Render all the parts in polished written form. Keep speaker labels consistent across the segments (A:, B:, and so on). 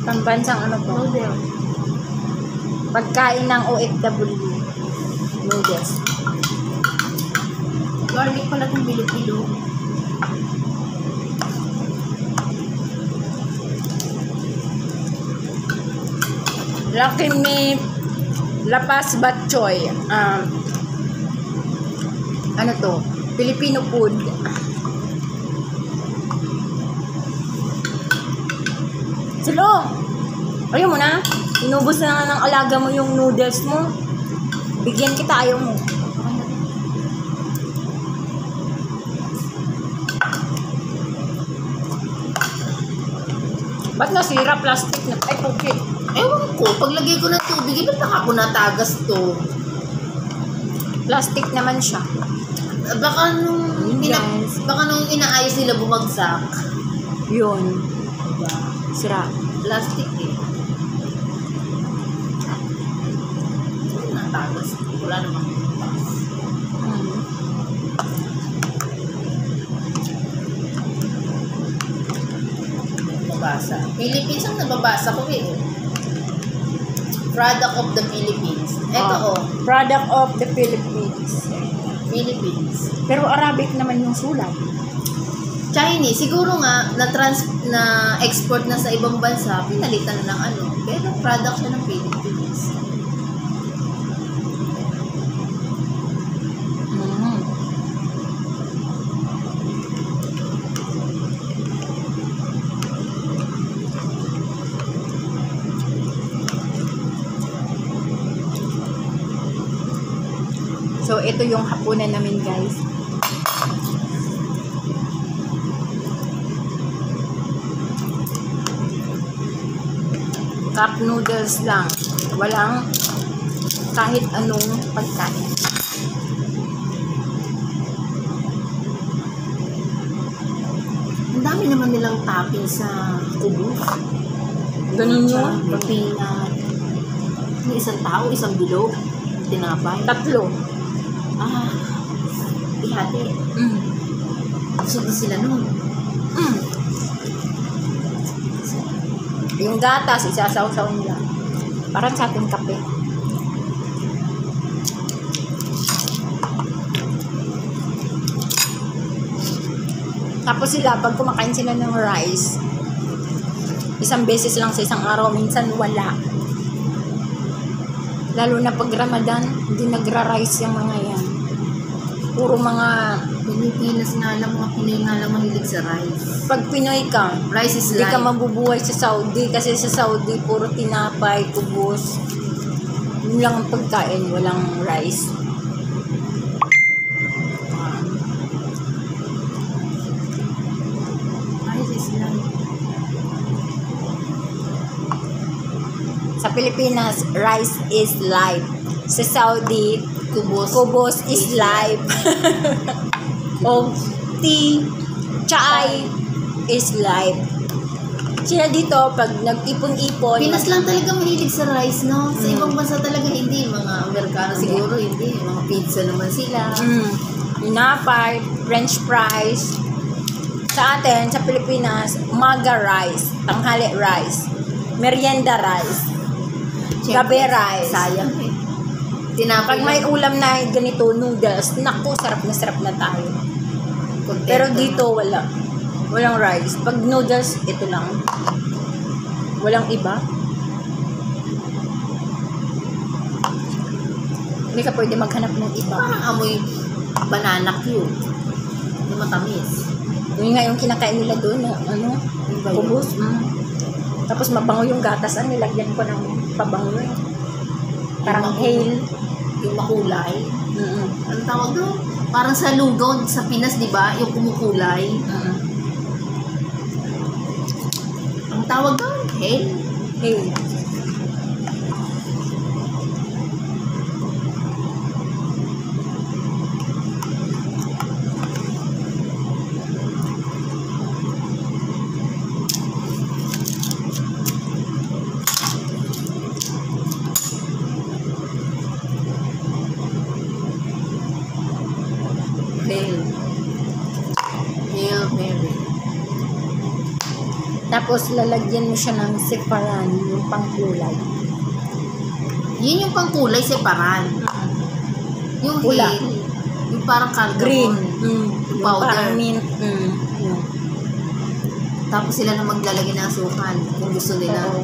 A: Pambansang ano to?
B: Noodles.
A: Pagkain ng OFW. Noodles.
B: Garlic pala itong bilo-bilo.
A: Lucky Me Lapas Batchoy. Ano to? Filipino food. Silo! Ayaw mo na? Inubos na nga ng alaga mo yung noodles mo. Bigyan kita, ayaw mo. Ba't nasira? Plastic na. Ay, okay.
B: Ewan ko, paglagay ko ng tubig, ba't baka ako natagas to?
A: Plastic naman siya.
B: Baka nung,
A: Yes.
B: baka nung inaayos nila bumagsak.
A: Yun.
B: Diba?
A: Sira.
B: Plastic eh. Natagas. Wala namang bukas. Nababasa. Philippines ang nababasa ko eh. Product of the Philippines. Eto
A: Product of the Philippines.
B: Philippines.
A: Pero Arabic naman yung sulat.
B: Chinese, siguro nga na export na sa ibang bansa, pinalitan na ng ano. Pero product siya ng Philippines.
A: So, ito yung hapunan namin, guys. Cup noodles lang. Walang kahit anong pagkain.
B: Ang dami naman nilang topping sa kubos.
A: Ganun yun.
B: Peanut. May isang tao, isang bilog. Tinapay.
A: 3.
B: Ihati. Gusto sila nun.
A: Yung gatas, isasaw-saw nila. Parang sa ating kape. Tapos sila, pag kumakain sila ng rice, isang beses lang sa isang araw, minsan wala. Lalo na pag Ramadan, hindi nagra-rice yung mga yan. Puro mga...
B: Pilipinas nga lang, mga Pinoy nga lang mahilig sa rice.
A: Pag Pinoy ka,
B: Rice is
A: hindi
B: life.
A: ka mabubuhay sa Saudi kasi sa Saudi puro tinapay, kubos. Yun lang ang pagkain, walang rice.
B: Rice is life.
A: Sa Pilipinas, rice is life. Sa Saudi, kubos is life. O tea, chai is life. Sila dito, pag nag-ipon-ipon,
B: Pinas lang talaga mahilig sa rice, no? Sa ibang bansa talaga hindi. Mga Amerikano siguro hindi. Mga pizza naman sila.
A: tinapay, french fries. Sa atin, sa Pilipinas, umaga rice, tanghali rice, merienda rice, gabi rice.
B: Sayang eh.
A: Pag
B: Tinapay
A: may
B: lang.
A: ulam na ganito, noodles, naku, sarap na tayo.
B: Contento
A: Pero
B: na.
A: dito, wala. Walang rice. Pag noodles, ito lang. Walang iba. Hindi ka pwede maghanap ng iba.
B: Parang amoy banana cube. Yung matamis.
A: Yun nga yung kinakain nila doon, na, ano,
B: Yung ba yun?
A: kubos. Tapos mabango yung gatas, nilagyan ko ng pabango. Parang hail.
B: Yung makulay.
A: Mm-mm.
B: Anong tawag doon? Parang sa lugaw sa Pinas, di ba? Yung kumukulay. Ang tawag doon? Hail?
A: Hail.
B: Hail. Hail Mary.
A: Tapos lalagyan mo siya ng separan, yung pangkulay.
B: Yun yung pangkulay, separan. Yung
A: Pula.
B: heel, yung parang cardamom.
A: Green.
B: Yung powder.
A: Parang mint. Yun.
B: Tapos sila na maglalagay ng asukal kung gusto nila.
A: Oo.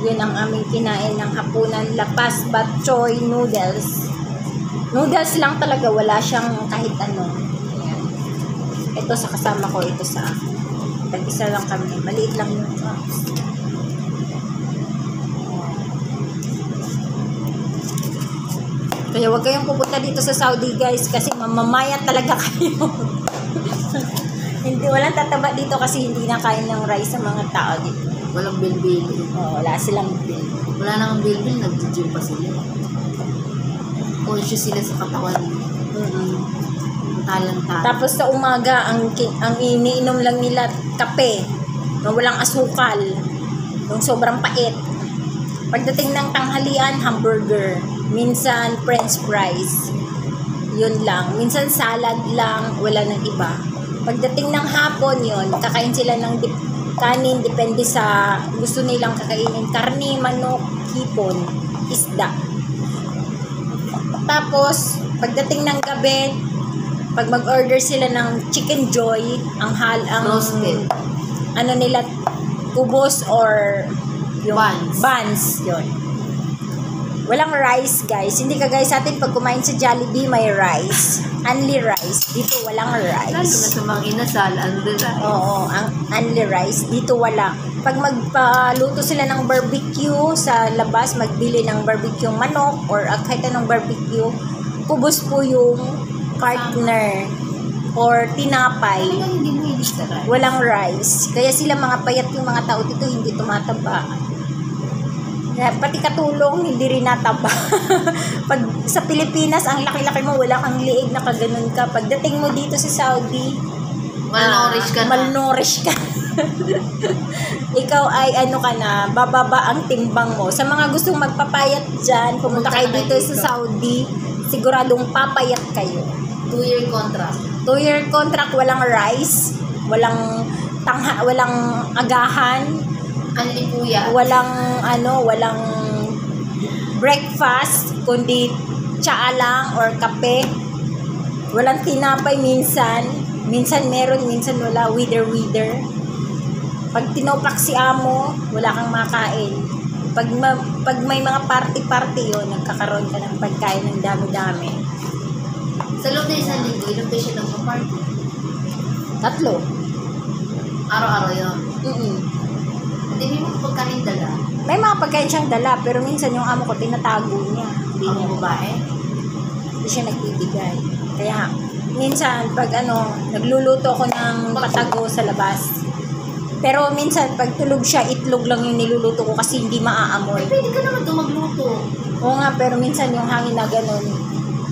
A: Yun ang aming kinain ng hapunan. Lapas Bok Choy noodles. Noodles lang talaga. Wala siyang kahit ano. Ayan. Ito sa kasama ko. Ito sa tag-isa lang kami. Maliit lang yung cups. Kaya huwag kayong pupunta dito sa Saudi guys kasi mamamaya talaga kayo. Hindi, walang tataba dito kasi hindi na kain ng rice sa mga tao dito.
B: Walang bilbil.
A: Wala silang bill.
B: Wala nang bilbil, nag-gym pa sila. Conscious sila sa katawan. Talanta.
A: Tapos sa umaga, ang iniinom lang nila kape na walang asukal. Yung sobrang pait. Pagdating ng tanghalian, hamburger. Minsan, french fries. Yun lang. Minsan, salad lang. Wala nang iba. Pagdating ng hapon yun, kakain sila ng kanin. Depende sa gusto nilang kakainin. Karni, manok, hipon, isda. Tapos, pagdating ng gabi, pag mag-order sila ng chicken joy, ang
B: roasted.
A: Ano nila, kubos or yung buns yun. Walang rice, guys. Hindi ka guys sa atin pag kumain sa Jollibee may rice. Only rice. Dito walang
B: Lalo na
A: rice.
B: sa mga inasal,
A: Oo, ang only rice. Dito wala. Pag magpaluto sila ng barbecue sa labas, magbili ng barbecue manok or kahit anong barbecue, kubos po yung partner or tinapay.
B: hindi mo hindi sa rice.
A: Walang rice. Kaya sila mga payat yung mga tao dito, hindi tumataba. Kaya pati katulong, hindi rin nataba. Pag sa Pilipinas, ang laki-laki mo, wala kang liig na kaganon ka. Pagdating mo dito sa Saudi,
B: malnourished ka na.
A: Malnourished ka. Ikaw ay ano ka na, bababa ang timbang mo. Sa mga gustong magpapayat dyan, pumunta kayo dito sa Saudi, siguradong papayat kayo.
B: 2-year contract.
A: 2-year contract, walang rice, walang agahan,
B: Ano ni Kuya?
A: walang breakfast, kundi tsaa lang or kape. Walang tinapay minsan meron, minsan wala, wither. Pag tinopak si amo, wala kang makain. Pag may mga party yun, nagkakaroon ka ng pagkain ng dami-dami.
B: Sa loob na isang linggo, ilang beses lang sa party?
A: 3.
B: Araw-araw yun. Hindi mo pagkain dala.
A: May mga pagkain siyang dala, pero minsan yung amo ko tinatago niya.
B: Ang babae?
A: Hindi siya nagbibigay. Kaya minsan pag nagluluto ako ng patago sa labas. Pero minsan pag tulog siya, itlog lang yung niluluto ko kasi hindi maaamoy.
B: Pwede ka naman ito magluto.
A: Oo nga, pero minsan yung hangin na ganun,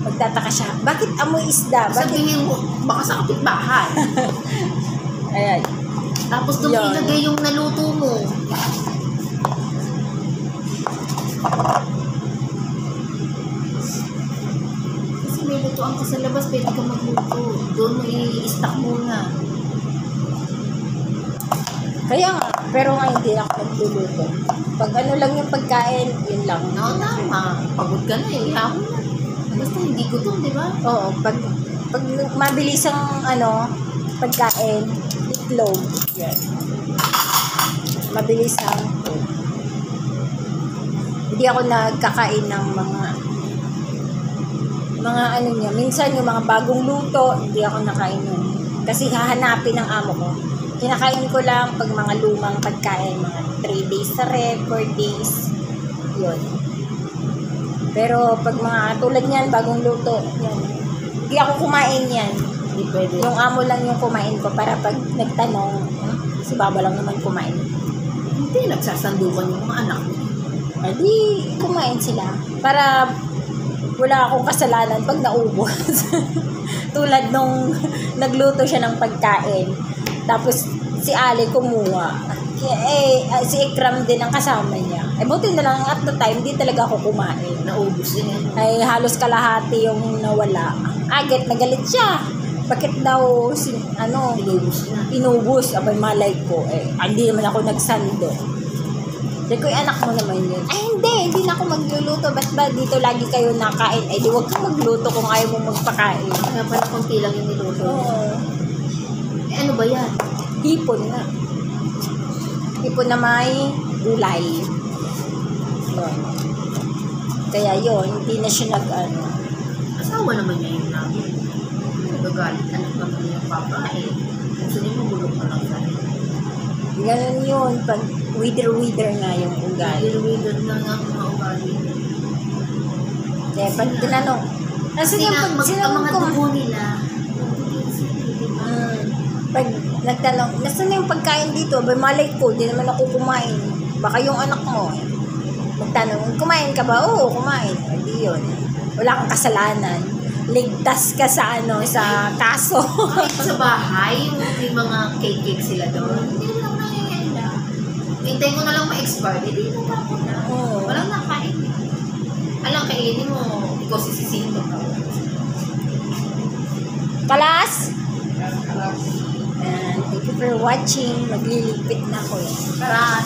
A: magtataka siya, bakit amoy isda?
B: Sabihin mo, baka sa kapitbahay.
A: Ayan.
B: Tapos doon
A: Yan.
B: ilagay yung naluto mo. Kasi may lutuan ka sa labas, pwede ka magluto. Doon mo i-stock muna.
A: Kaya nga, pero nga hindi ako nagluluto. Pag lang yung pagkain, yun lang.
B: No, tama. Pagod ka na eh. Ihapon na. Basta hindi gutom, di ba?
A: Oo, pag mabilis ang pagkain, itlog. Yan. Mabilis ang food. Hindi ako nagkakain ng mga niya. Minsan yung mga bagong luto, hindi ako nakain nun. Kasi hahanapin ng amo ko. Kinakain ko lang pag mga lumang pagkain, mga 3 days sa ref, 4 days. Yun. Pero pag mga tulad niyan, bagong luto, yan. Hindi ako kumain yan.
B: Hindi pwede.
A: Yung amo lang yung kumain ko para pag nagtanong, si Baba lang naman kumain.
B: Hindi, nagsasandukan yung mga anak mo.
A: Di kumain sila. Para wala akong kasalanan pag naubos. Tulad nung nagluto siya ng pagkain. Tapos si Ali kumuha. Si Ikram din ang kasama niya. Buti na lang at the time, di talaga ako kumain.
B: Naubos din yan.
A: Ay halos kalahati yung nawala. Agad nagalit siya. bakit daw,
B: Inubos na.
A: inubos, abay malay ko, hindi naman ako nagsando. Sabi ko, anak mo naman yun. Ay, hindi na ako magluluto. Ba't ba dito lagi kayo nakain? Ay, di wag kang magluto kung ayaw mo magpakain.
B: Kaya pala konti lang yung niluto.
A: Oo.
B: Ano ba yan?
A: Hipon na. Hipon na may gulay. Yun. Kaya yun, hindi na siya
B: Asawa naman niya yung lagi. Nagagalit na naman yung papain. Gusto niya magulong ka lang sa'yo.
A: Ganun yun. Pag wither nga yung ugali.
B: Wilwilod na nga ang mga ugali.
A: Kaya pag tinanong,
B: Kasi nga, mga
A: ko,
B: dugo nila.
A: pag nagtanong, nasaan na yung pagkain dito? Abay, malay ko, di naman ako kumain. Baka yung anak mo, magtanong, kumain ka ba? Oo, kumain. Hindi yun. Wala kang kasalanan. Ligtas ka sa sa kaso.
B: Kahit sa bahay, yung may mga cake sila doon. Hindi lang nangyayala. Hintay mo na lang ma-expire, hindi mo pa ako na.
A: Oo.
B: Walang nakain. Alang kainin mo, ikaw sisisihin mo.
A: Kalas! And thank you for watching. Magliligpit na ko.
B: Tara!